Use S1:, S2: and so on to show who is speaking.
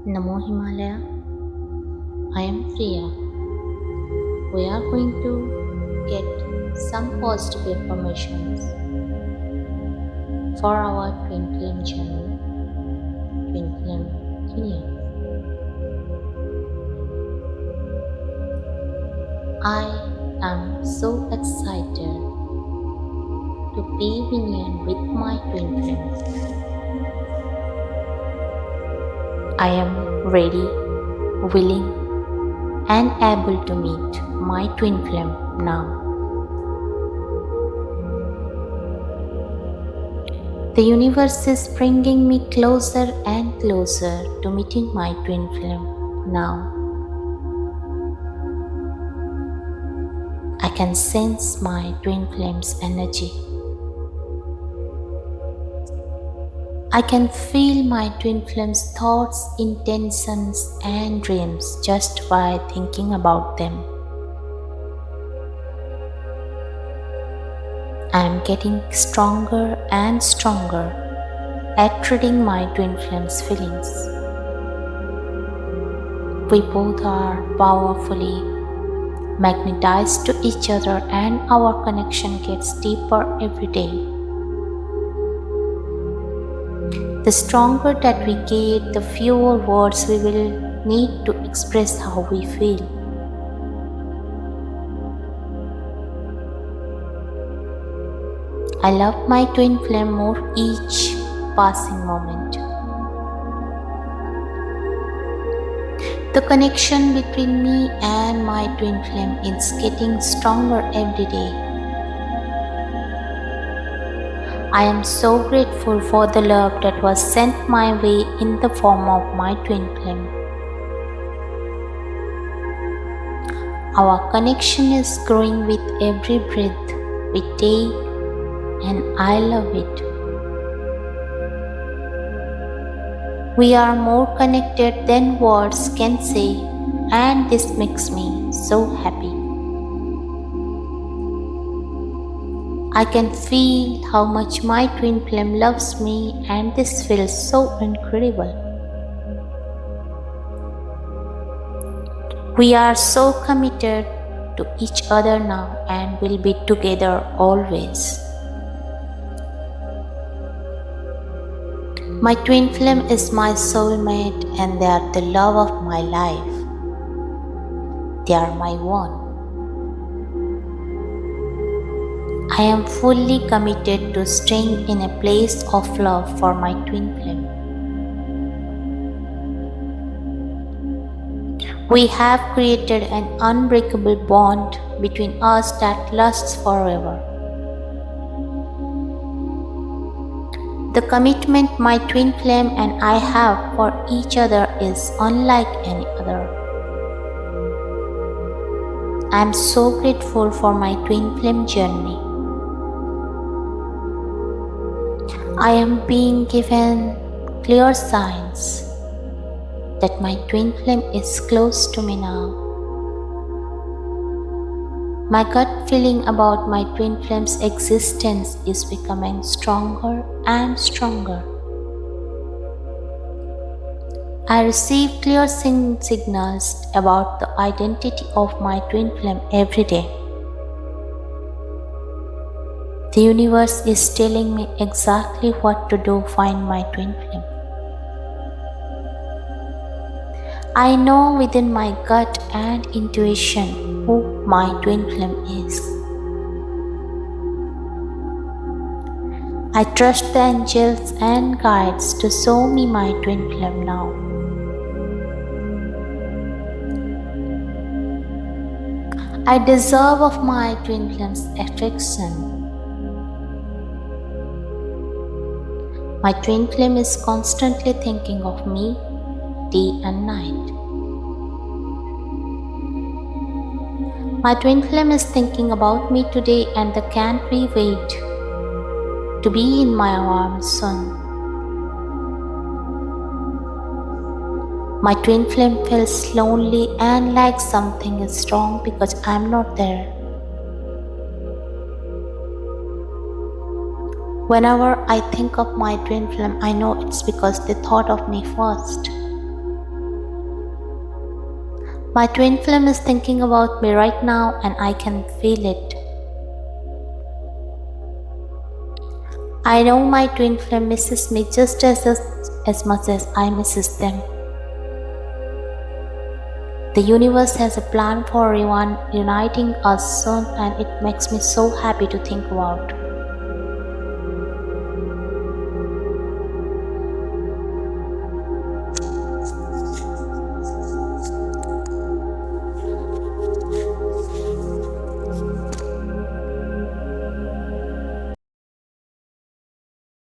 S1: Namo Himalaya. I am Priya. We are going to get some positive affirmations for our twin flame journey, twin flame union. I am so excited to be union with my twin flame. I am ready, willing, and able to meet my twin flame now. The universe is bringing me closer and closer to meeting my twin flame now. I can sense my twin flame's energy. I can feel my twin flame's thoughts, intentions, and dreams just by thinking about them. I am getting stronger and stronger at reading my twin flame's feelings. We both are powerfully magnetized to each other, and our connection gets deeper every day. The stronger that we get, the fewer words we will need to express how we feel. I love my twin flame more each passing moment. The connection between me and my twin flame is getting stronger every day. I am so grateful for the love that was sent my way in the form of my twin flame. Our connection is growing with every breath we take, and I love it. We are more connected than words can say, and this makes me so happy. I can feel how much my twin flame loves me, and this feels so incredible. We are so committed to each other now and will be together always. My twin flame is my soulmate, and they are the love of my life. They are my one. I am fully committed to staying in a place of love for my twin flame. We have created an unbreakable bond between us that lasts forever. The commitment my twin flame and I have for each other is unlike any other. I am so grateful for my twin flame journey. I am being given clear signs that my twin flame is close to me now. My gut feeling about my twin flame's existence is becoming stronger and stronger. I receive clear signals about the identity of my twin flame every day. The universe is telling me exactly what to do to find my twin flame. I know within my gut and intuition who my twin flame is. I trust the angels and guides to show me my twin flame now. I deserve of my twin flame's affection. My twin flame is constantly thinking of me day and night. My twin flame is thinking about me today, and they can't wait to be in my arms soon. My twin flame feels lonely and like something is wrong because I'm not there. Whenever I think of my twin flame, I know it's because they thought of me first. My twin flame is thinking about me right now and I can feel it. I know my twin flame misses me just as much as I misses them. The universe has a plan for uniting us soon and it makes me so happy to think about.